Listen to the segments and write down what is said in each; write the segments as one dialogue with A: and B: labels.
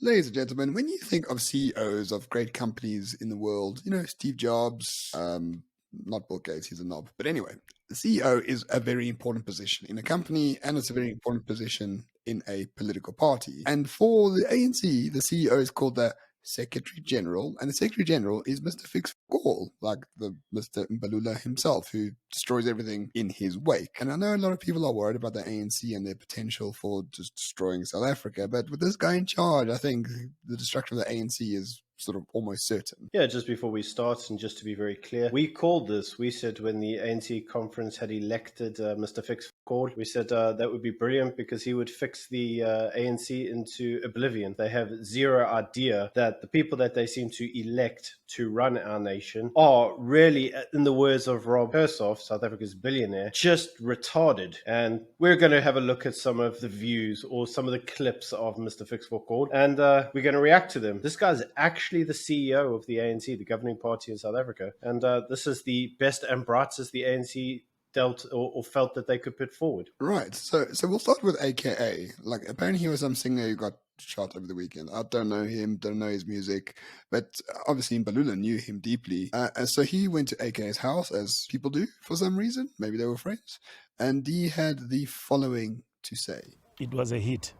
A: Ladies and gentlemen, when you think of CEOs of great companies in the world, Steve Jobs, not Bill Gates, he's a knob. But anyway, the CEO is a very important position in a company, and it's a very important position in a political party. And for the ANC, the CEO is called the Secretary General, and the Secretary General is Mr. Fix All, like the Mr. Mbalula himself, who destroys everything in his wake. And I know a lot of people are worried about the ANC and their potential for just destroying South Africa, but with this guy in charge, I think the destruction of the ANC is sort of almost certain.
B: Yeah, just before we start, and just to be very clear, we called this. We said when the ANC conference had elected Mr. Fix Called, we said that would be brilliant because he would fix the ANC into oblivion. They have zero idea that the people that they seem to elect to run our nation are really, in the words of Rob Hersoff, South Africa's billionaire, just retarded. And we're going to have a look at some of the views or some of the clips of Mr. Fix Called, and we're going to react to them. This guy's actually the CEO of the ANC, the governing party in South Africa, and this is the best and brightest the ANC dealt or felt that they could put forward.
A: Right. So we'll start with AKA. Like, apparently he was some singer who got shot over the weekend. I don't know him, don't know his music, but obviously Mbalula knew him deeply. And so he went to AKA's house, as people do for some reason. Maybe they were friends. And he had the following to say.
C: It was a hit.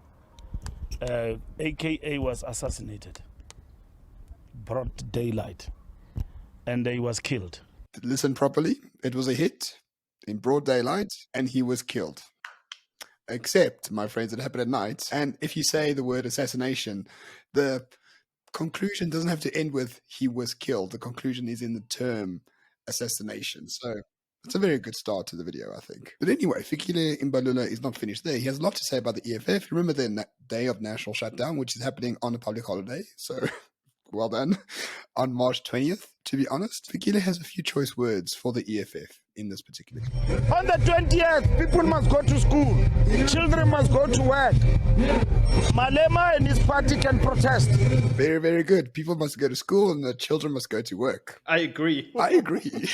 C: AKA was assassinated. Broad daylight. And he was killed.
A: Listen properly. It was a hit in broad daylight, and he was killed. Except, my friends, it happened at night. And if you say the word assassination, the conclusion doesn't have to end with he was killed. The conclusion is in the term assassination. So it's a very good start to the video, I think. But anyway, Fikile Mbalula is not finished there. He has a lot to say about the EFF. Remember the day of national shutdown, which is happening on a public holiday. So well done. On March 20th, to be honest, Fikile has a few choice words for the EFF in this particular case.
D: On the 20th, people must go to school. Children must go to work. Malema and his party can protest.
A: Very, very good. People must go to school and the children must go to work.
B: I agree.
A: I agree.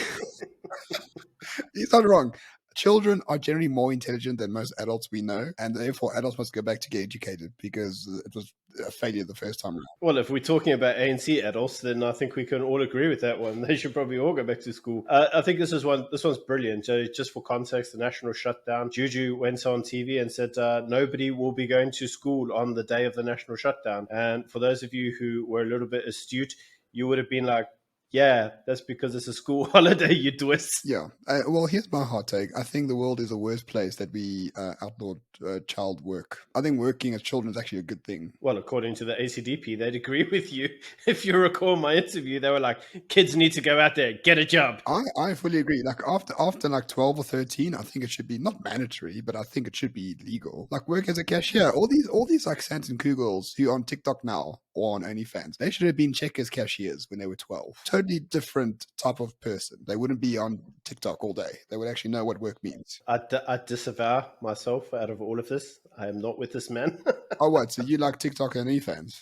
A: He's not wrong. Children are generally more intelligent than most adults we know, and therefore adults must go back to get educated because it was a failure the first time around.
B: Well, if we're talking about ANC adults, then I think we can all agree with that one. They should probably all go back to school. I think this one's brilliant. Just for context, the national shutdown, Juju went on TV and said nobody will be going to school on the day of the national shutdown. And for those of you who were a little bit astute, you would have been like, yeah, that's because it's a school holiday, you twist.
A: Yeah. Well, here's my hot take. I think the world is a worse place that we outlawed child work. I think working as children is actually a good thing.
B: Well, according to the ACDP, they'd agree with you. If you recall my interview, they were like, kids need to go out there, get a job.
A: I fully agree. Like after like 12 or 13, I think it should be not mandatory, but I think it should be legal. Like work as a cashier. All these like Sands and Kugels who are on TikTok now or on OnlyFans, they should have been Checkers cashiers when they were 12. Totally different type of person. They wouldn't be on TikTok all day. They would actually know what work means.
B: I disavow myself out of all of this. I am not with this man.
A: Oh, what? So you like TikTok and OnlyFans?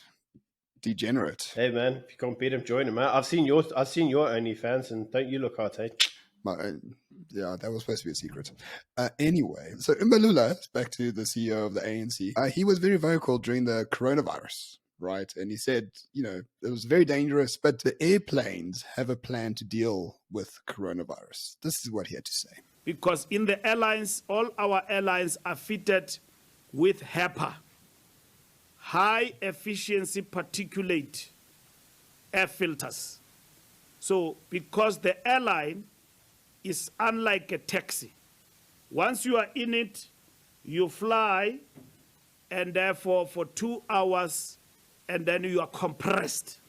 A: Degenerate.
B: Hey man, if you can't beat him, join him. I've seen your OnlyFans, and don't you look hot, eh?
A: Yeah, that was supposed to be a secret. Anyway, so Mbalula, back to the CEO of the ANC, he was very vocal during the coronavirus. Right. And he said, it was very dangerous, but the airplanes have a plan to deal with coronavirus. This is what he had to say.
C: Because in the airlines, all our airlines are fitted with HEPA, high efficiency particulate air filters. So because the airline is unlike a taxi, once you are in it, you fly, and therefore for 2 hours, and then you are compressed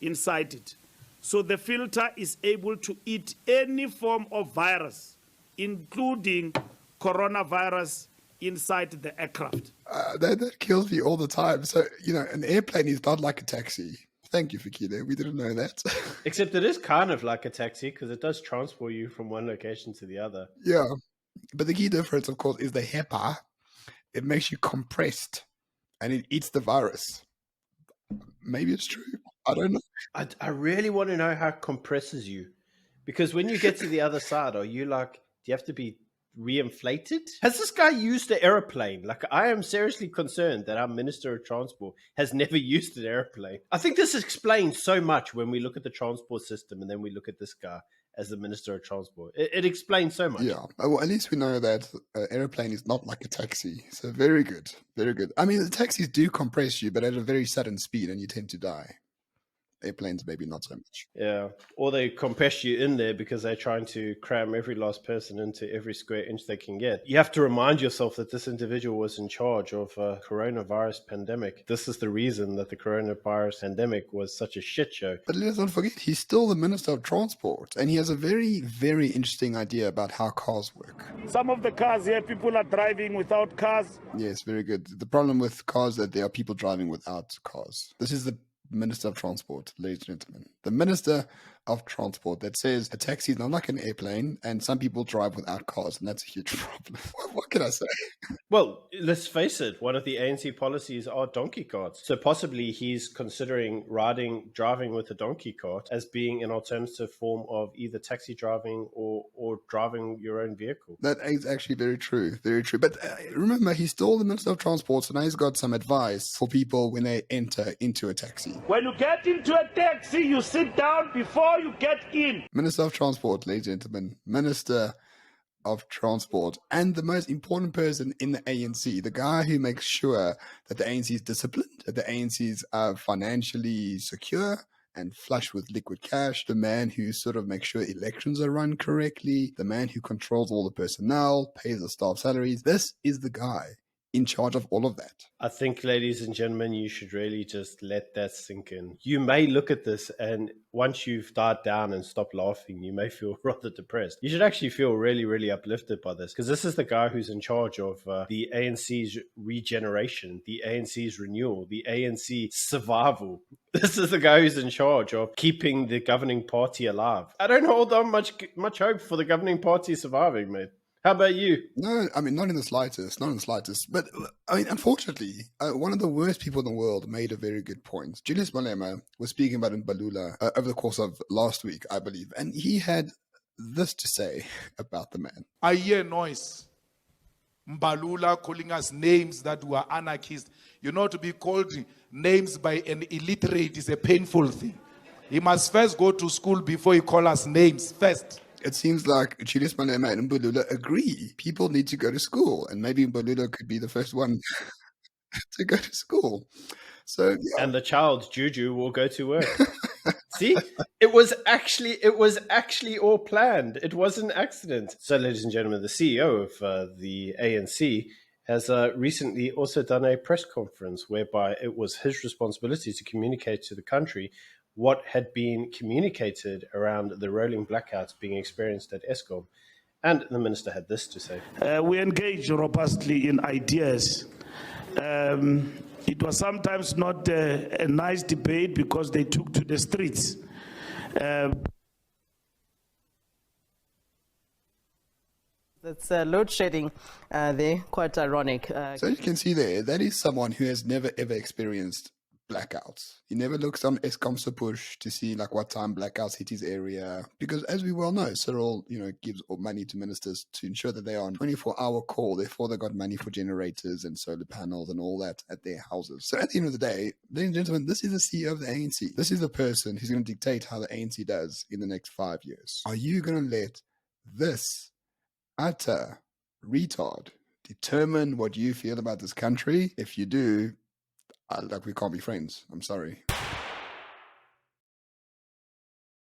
C: inside it. So the filter is able to eat any form of virus, including coronavirus, inside the aircraft.
A: That kills me all the time. So, an airplane is not like a taxi. Thank you, Fikile. We didn't know that.
B: Except it is kind of like a taxi because it does transport you from one location to the other.
A: Yeah. But the key difference, of course, is the HEPA. It makes you compressed and it eats the virus. Maybe it's true. I don't know.
B: I really want to know how it compresses you. Because when you get to the other side, are you like, do you have to be re-inflated? Has this guy used an aeroplane? Like, I am seriously concerned that our Minister of Transport has never used an aeroplane. I think this explains so much when we look at the transport system and then we look at this guy as the Minister of Transport. It explains so much.
A: Yeah, well, at least we know that aeroplane is not like a taxi. So very good, very good. I mean, the taxis do compress you, but at a very sudden speed, and you tend to die. Airplanes, maybe not so much.
B: Yeah, or they compress you in there because they're trying to cram every last person into every square inch they can get. You have to remind yourself that this individual was in charge of a coronavirus pandemic. This is the reason that the coronavirus pandemic was such a shit show.
A: But let's not forget, he's still the Minister of Transport, and he has a very, very interesting idea about how cars work.
C: Some of the cars here, people are driving without cars.
A: Yes, very good. The problem with cars is that there are people driving without cars. This is the Minister of Transport, ladies and gentlemen. The Minister of Transport that says a taxi is not like an airplane and some people drive without cars, and that's a huge problem. What can I say?
B: Well, let's face it, one of the ANC policies are donkey carts. So possibly he's considering driving with a donkey cart as being an alternative form of either taxi driving or driving your own vehicle.
A: That is actually very true, very true. But remember, he's still the Minister of Transport, so now he's got some advice for people when they enter into a taxi.
C: When you get into a taxi, you sit down before you get in.
A: Minister of Transport, ladies and gentlemen. Minister of Transport, and the most important person in the ANC, the guy who makes sure that the ANC is disciplined, that the ANC is financially secure and flush with liquid cash, the man who sort of makes sure elections are run correctly, the man who controls all the personnel, pays the staff salaries. This is the guy in charge of all of that.
B: I think, ladies and gentlemen, you should really just let that sink in. You may look at this, and once you've died down and stopped laughing, you may feel rather depressed. You should actually feel really, really uplifted by this, because this is the guy who's in charge of the ANC's regeneration, the ANC's renewal, the ANC survival. This is the guy who's in charge of keeping the governing party alive. I don't hold on much hope for the governing party surviving, mate. How about you?
A: No, I mean, not in the slightest, not in the slightest. But, I mean, unfortunately, one of the worst people in the world made a very good point. Julius Malema was speaking about Mbalula over the course of last week, I believe, and he had this to say about the man.
D: I hear noise. Mbalula calling us names that were anarchists. You know, to be called names by an illiterate is a painful thing. He must first go to school before he call us names first.
A: It seems like Julius Malema and Mbalula agree. People need to go to school, and maybe Mbalula could be the first one to go to school. So, yeah.
B: And the child, Juju, will go to work. See? It was actually all planned. It was an accident. So, ladies and gentlemen, the CEO of the ANC has recently also done a press conference whereby it was his responsibility to communicate to the country what had been communicated around the rolling blackouts being experienced at Eskom. And the minister had this to say.
C: We engage robustly in ideas. It was sometimes not a nice debate because they took to the streets.
E: That's load shedding there, quite ironic.
A: So you can see there, that is someone who has never ever experienced blackouts. He never looks on Eskom's push to see like what time blackouts hit his area, because as we well know, Cyril, gives money to ministers to ensure that they are on 24-hour call. Therefore, they got money for generators and solar panels and all that at their houses. So at the end of the day, ladies and gentlemen, this is the CEO of the ANC. This is the person who's going to dictate how the ANC does in the next 5 years. Are you going to let this utter retard determine what you feel about this country? If you do, we can't be friends. I'm sorry.